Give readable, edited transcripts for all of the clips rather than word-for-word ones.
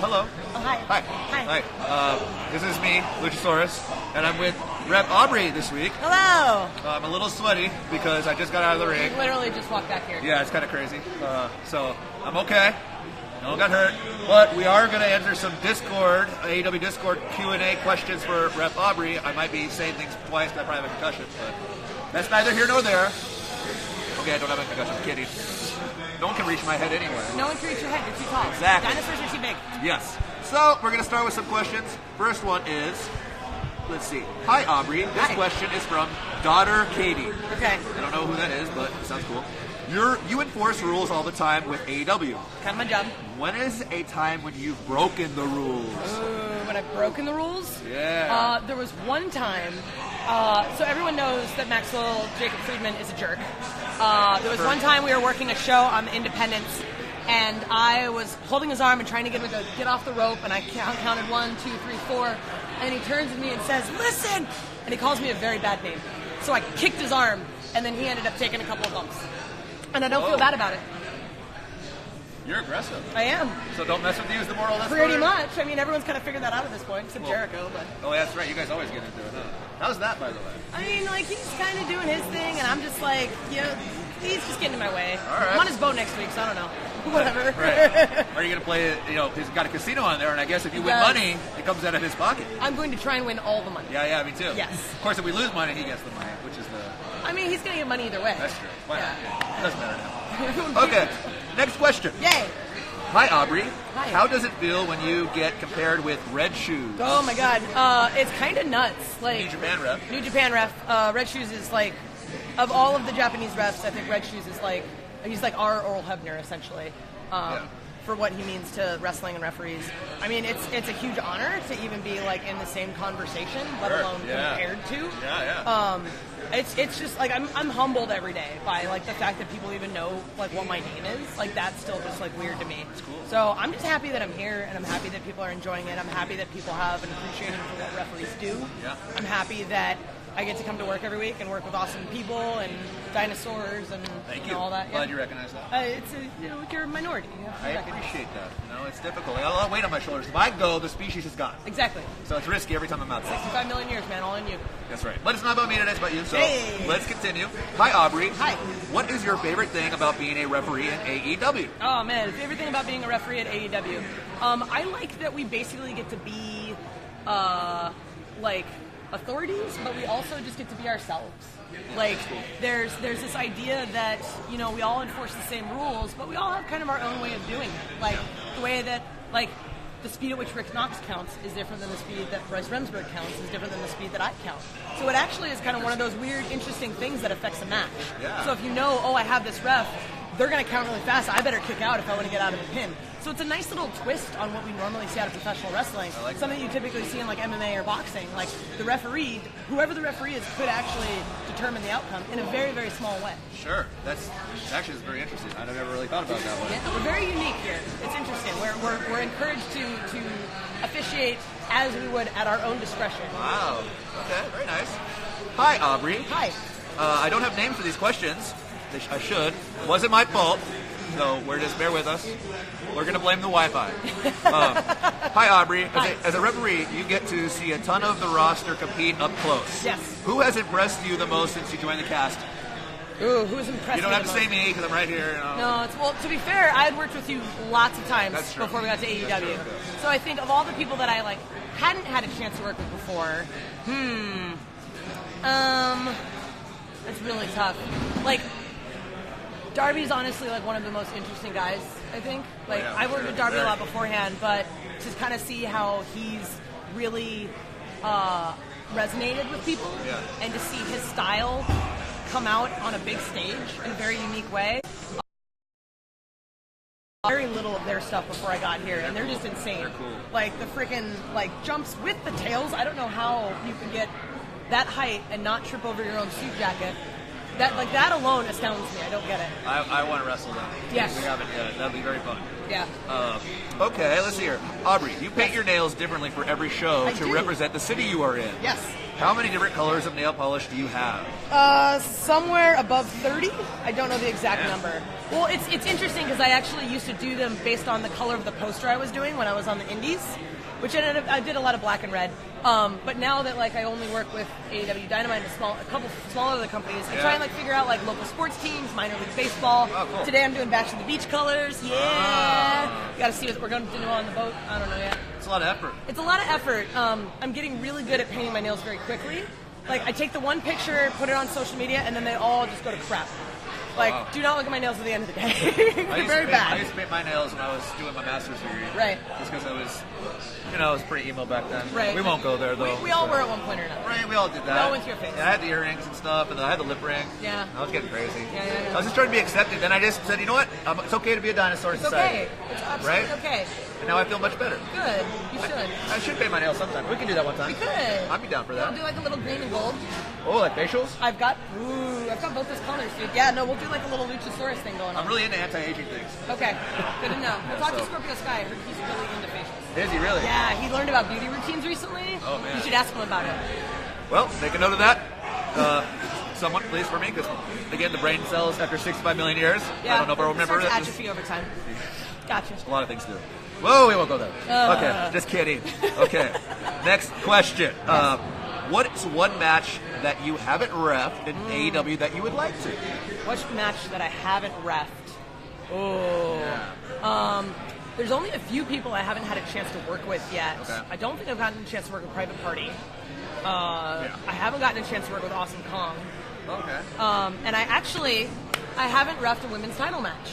hello. Oh, hi. Hi. Hi. Hi. This is me, Luchasaurus, and I'm with Rep Aubrey this week. Hello. I'm a little sweaty because I just got out of the ring. You literally just walked back here. Yeah, it's kind of crazy. So I'm okay. No one got hurt, but we are going to answer some Discord, AEW Discord Q&A questions for Rep Aubrey. I might be saying things twice because I probably have a concussion, but that's neither here nor there. Okay, I don't have a concussion. I'm kidding. No one can reach my head anyway. No one can reach your head. You're too tall. Exactly. Dinosaurs are too big. Yes. So we're going to start with some questions. First one is, let's see. Hi, Aubrey. This question is from Daughter Katie. Okay. I don't know who that is, but it sounds cool. You enforce rules all the time with AEW. Kind of my job. When is a time when you've broken the rules? When I've broken the rules? Yeah. There was one time, so everyone knows that Maxwell Jacob Friedman is a jerk. There was one time we were working a show on Independence, and I was holding his arm and trying to get him to get off the rope, and I counted 1, 2, 3, 4, and he turns to me and says, "Listen!" And he calls me a very bad name. So I kicked his arm, and then he ended up taking a couple of bumps. And I don't feel bad about it. You're aggressive. I am. So don't mess with you is the moral of this Pretty story? much. I mean, everyone's kind of figured that out at this point, except Jericho. But Oh, that's right. You guys always get into it, huh? How's that, by the way? I mean, like, he's kind of doing his thing, and I'm just like, you know, he's just getting in my way. All right. I'm on his boat next week, so I don't know. Whatever. Right. Are you going to play, he's got a casino on there, and I guess if you win money, it comes out of his pocket. I'm going to try and win all the money. Yeah, me too. Yes. Of course, if we lose money, he gets the money, which is the... I mean, he's going to get money either way. That's true. Why not? Yeah. It doesn't matter now. Okay, next question. Yay. Hi, Aubrey. Hi. How does it feel when you get compared with Red Shoes? Oh, my God. It's kind of nuts. Like, New Japan ref. New Japan ref. Red Shoes is like, of all of the Japanese refs, I think Red Shoes is like, he's like our Earl Hebner, essentially. For what he means to wrestling and referees. I mean, it's a huge honor to even be like in the same conversation, let alone compared to. It's just like I'm humbled every day by like the fact that people even know like what my name is. Like that's still just like weird to me. It's cool. So I'm just happy that I'm here, and I'm happy that people are enjoying it. I'm happy that people have an appreciation for what referees do. Yeah. I'm happy that I get to come to work every week and work with awesome people and dinosaurs and all that. Glad you recognize that. You're a minority. I appreciate that. It's difficult. I got a lot of weight on my shoulders. If I go, the species is gone. Exactly. So it's risky every time I'm out there. 65 million years, man, all in you. That's right. But it's not about me today, it's about you. So Hey. Let's continue. Hi, Aubrey. Hi. What is your favorite thing about being a referee in AEW? Oh, man, favorite thing about being a referee at AEW. I like that we basically get to be, like, authorities, but we also just get to be ourselves. Like, there's this idea that, we all enforce the same rules, but we all have kind of our own way of doing it. Like, the way that, like, the speed at which Rick Knox counts is different than the speed that Bryce Remsburg counts, is different than the speed that I count. So it actually is kind of one of those weird, interesting things that affects a match. Yeah. So if you know, I have this ref, they're going to count really fast, I better kick out if I want to get out of a pin. So it's a nice little twist on what we normally see out of professional wrestling. Like something you typically see in like MMA or boxing. Like the referee, whoever the referee is, could actually determine the outcome in a very, very small way. Sure. That's actually very interesting. I've never really thought about it that way. Yeah, we're very unique here. It's interesting. We're encouraged to officiate as we would at our own discretion. Wow. Okay, very nice. Hi, Aubrey. Hi. I don't have names for these questions. I should. It wasn't my fault. So just bear with us. We're going to blame the Wi-Fi. Hi, Aubrey. As a referee, you get to see a ton of the roster compete up close. Yes. Who has impressed you the most since you joined the cast? Ooh, who's impressed You don't me have to the say most? me because I'm right here. No, well, to be fair, I had worked with you lots of times That's true. before we got to AEW. That's true. So I think of all the people that I hadn't had a chance to work with before, that's really tough. Like, Darby's honestly like one of the most interesting guys, I think. Like, I worked with Darby a lot beforehand, but to kind of see how he's really resonated with people and to see his style come out on a big stage in a very unique way. Very little of their stuff before I got here, and they're just insane. They're cool. Like the freaking jumps with the tails. I don't know how you can get that height and not trip over your own suit jacket. That alone astounds me. I don't get it. I want to wrestle them. Yes. We haven't yet. That'll be very fun. Yeah. Okay, let's see here. Aubrey, you paint your nails differently for every show I to do. represent the city you are in. Yes. How many different colors of nail polish do you have? Somewhere above 30. I don't know the exact number. Well, it's interesting because I actually used to do them based on the color of the poster I was doing when I was on the indies, which I did a lot of black and red. But now that like I only work with AEW Dynamite and a couple small other companies, I try and like figure out like local sports teams, minor league baseball. Oh, cool. Today I'm doing Bash to the Beach colors. Yeah. You got to see what we're going to do on the boat. I don't know yet. It's a lot of effort. It's a lot of effort. I'm getting really good at painting my nails very quickly. Like I take the one picture, put it on social media, and then they all just go to crap. Like, do not look at my nails at the end of the day. They're very bad. I used to paint my nails when I was doing my master's degree. Right. Just because I was, I was pretty emo back then. Right. We won't go there, though. We all were at one point or another. Right, we all did that. We all went to your face. Yeah, I had the earrings and stuff, and then I had the lip ring. Yeah. I was getting crazy. Yeah. I was just trying to be accepted. Then I just said, you know what? It's okay to be a dinosaur in society. It's absolutely okay. And now I feel much better. Good. You should. I should paint my nails sometime. We can do that one time. We could. I'd be down for that. We'll do like a little green and gold. Oh, like facials? I've got both those colors, dude. Yeah, no, we'll do like a little Luchasaurus thing going on. I'm really into anti-aging things. Okay, good to know. We'll talk to Scorpio Sky. I heard he's really into facials. Is he really? Yeah, he learned about beauty routines recently. Oh, man. You should ask him about it. Well, make a note of that. Someone, please, for me, because, again, the brain cells after 65 million years. Yeah, I don't know if I remember it. that. Atrophy over time. Gotcha. A lot of things do. Whoa, we won't go there. Okay, just kidding. Okay, next question. What's one match that you haven't reffed in AEW that you would like to? Which match that I haven't reffed? There's only a few people I haven't had a chance to work with yet. Okay. I don't think I've gotten a chance to work with Private Party. I haven't gotten a chance to work with Awesome Kong. Okay. And I haven't reffed a women's title match.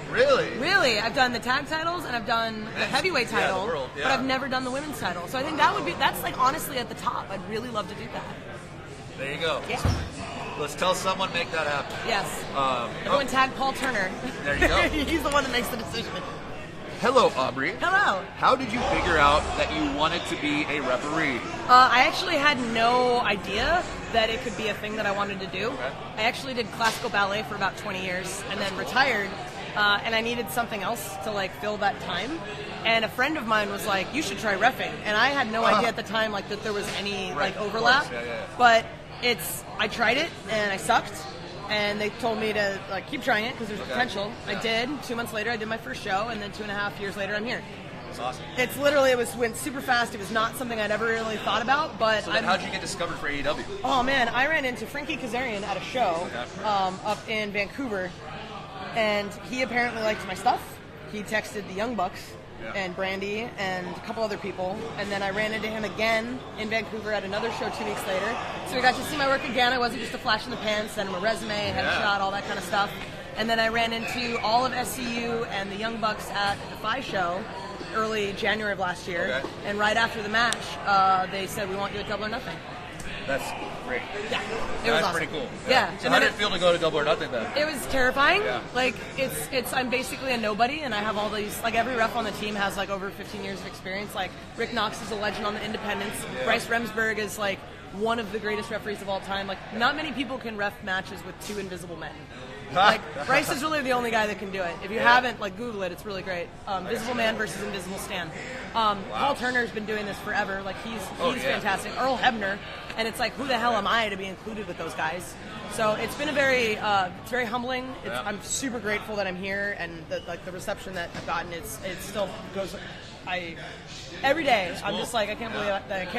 Really? Really, I've done the tag titles and I've done the heavyweight title, the world, but I've never done the women's title. So I think that's like honestly at the top. I'd really love to do that. There you go. Yeah. Let's tell someone make that happen. Yes. Everyone tag Paul Turner. There you go. He's the one that makes the decision. Hello, Aubrey. Hello. How did you figure out that you wanted to be a referee? I actually had no idea that it could be a thing that I wanted to do. Okay. I actually did classical ballet for about 20 years and then retired. And I needed something else to like fill that time. And a friend of mine was like, "You should try reffing." And I had no idea at the time like that there was any like overlap. Yeah. But I tried it and I sucked. And they told me to like keep trying it because there's potential. Yeah. I did. 2 months later, I did my first show, and then 2.5 years later, I'm here. That's awesome. It's literally went super fast. It was not something I'd ever really thought about. But So then how'd you get discovered for AEW? Oh man, I ran into Frankie Kazarian at a show up in Vancouver, and he apparently liked my stuff. He texted the Young Bucks and Brandy and a couple other people, and then I ran into him again in Vancouver at another show 2 weeks later. So we got to see my work again. I wasn't just a flash in the pan, sent him a resume, headshot, all that kind of stuff. And then I ran into all of SCU and the Young Bucks at the Phi show early January of last year. Okay. And right after the match, they said, "We want you at Double or Nothing." That's great. Yeah, it was awesome. Pretty cool. Yeah. So how did it feel to go to Double or Nothing then? It was terrifying. Yeah. Like I'm basically a nobody, and I have all these. Like every ref on the team has like over 15 years of experience. Like Rick Knox is a legend on the Independents. Yeah. Bryce Remsburg is like one of the greatest referees of all time. Like not many people can ref matches with 2 invisible men. Like Bryce is really the only guy that can do it. If you haven't, like Google it. It's really great. Visible Man versus Invisible Stan. Paul Turner's been doing this forever. Like he's fantastic. Earl Hebner, and it's like who the hell am I to be included with those guys? So it's been it's very humbling. I'm super grateful that I'm here, and the reception that I've gotten. It still goes. Every day I'm just like I can't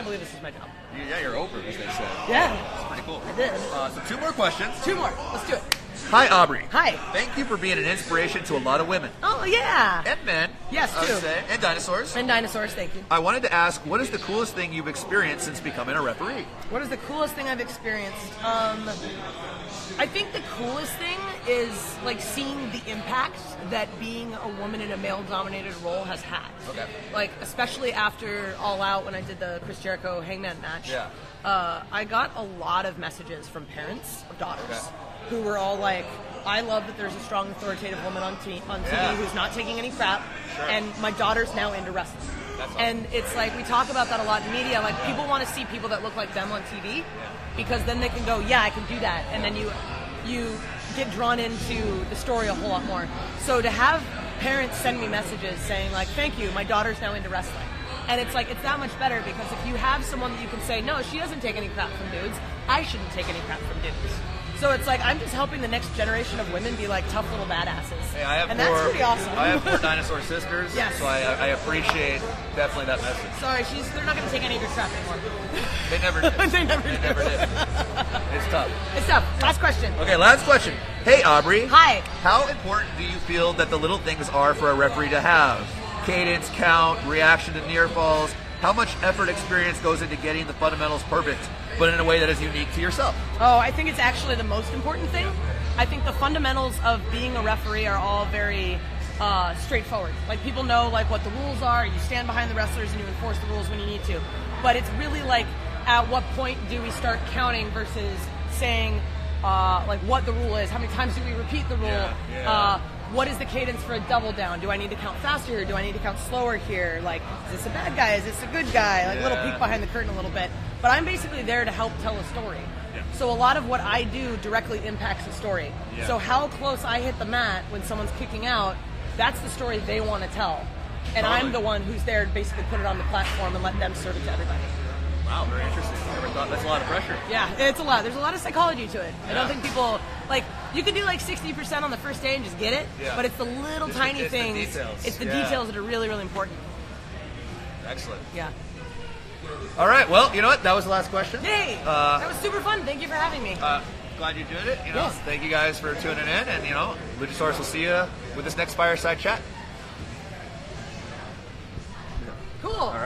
believe this is my job. Yeah, you're Oprah, as they say. Yeah, It's pretty cool. I did. So 2 more questions. 2 more. Let's do it. Hi, Aubrey. Hi. Thank you for being an inspiration to a lot of women. Oh yeah. And men. Yes, I would too. say, and dinosaurs. And dinosaurs. Thank you. I wanted to ask, what is the coolest thing you've experienced since becoming a referee? What is the coolest thing I've experienced? I think the coolest thing is like seeing the impact that being a woman in a male-dominated role has had. Okay. Like especially after All Out when I did the Chris Jericho Hangman match. Yeah. I got a lot of messages from parents of daughters who were all like, "I love that there's a strong, authoritative woman on TV who's not taking any crap, and my daughter's now into wrestling." That's awesome. And it's like we talk about that a lot in media. Like people want to see people that look like them on TV, because then they can go, "Yeah, I can do that," and then you get drawn into the story a whole lot more. So to have parents send me messages saying like, "Thank you, my daughter's now into wrestling," And it's like, it's that much better because if you have someone that you can say, no, she doesn't take any crap from dudes, I shouldn't take any crap from dudes. So it's like, I'm just helping the next generation of women be like tough little badasses. Hey, I have and four, that's pretty awesome. I have 4 dinosaur sisters, Yes. so I appreciate definitely that message. Sorry, they're not going to take any of your crap anymore. They never did. They never did. It's tough. It's tough. Last question. Okay, last question. Hey, Aubrey. Hi. How important do you feel that the little things are for a referee to have? Cadence, count, reaction to near falls. How much effort, experience goes into getting the fundamentals perfect, but in a way that is unique to yourself? Oh, I think it's actually the most important thing. I think the fundamentals of being a referee are all very straightforward. Like, people know like what the rules are. You stand behind the wrestlers and you enforce the rules when you need to. But it's really like, at what point do we start counting versus saying like what the rule is? How many times do we repeat the rule? What is the cadence for a double down? Do I need to count faster here? Do I need to count slower here? Like, is this a bad guy? Is this a good guy? Like, a little peek behind the curtain a little bit. But I'm basically there to help tell a story. Yeah. So a lot of what I do directly impacts the story. Yeah. So how close I hit the mat when someone's kicking out, that's the story they want to tell. And I'm the one who's there to basically put it on the platform and let them serve it to everybody. Wow, very interesting. I never thought that's a lot of pressure. Yeah, it's a lot. There's a lot of psychology to it. Yeah. I don't think people, like, you can do like 60% on the first day and just get it, but it's the little tiny things. It's the details that are really, really important. Excellent. Yeah. All right, well, you know what? That was the last question. Yay! That was super fun. Thank you for having me. Glad you did it. You know, Thank you guys for tuning in, and you know, Luchasaurus will see you with this next fireside chat. Cool. All right.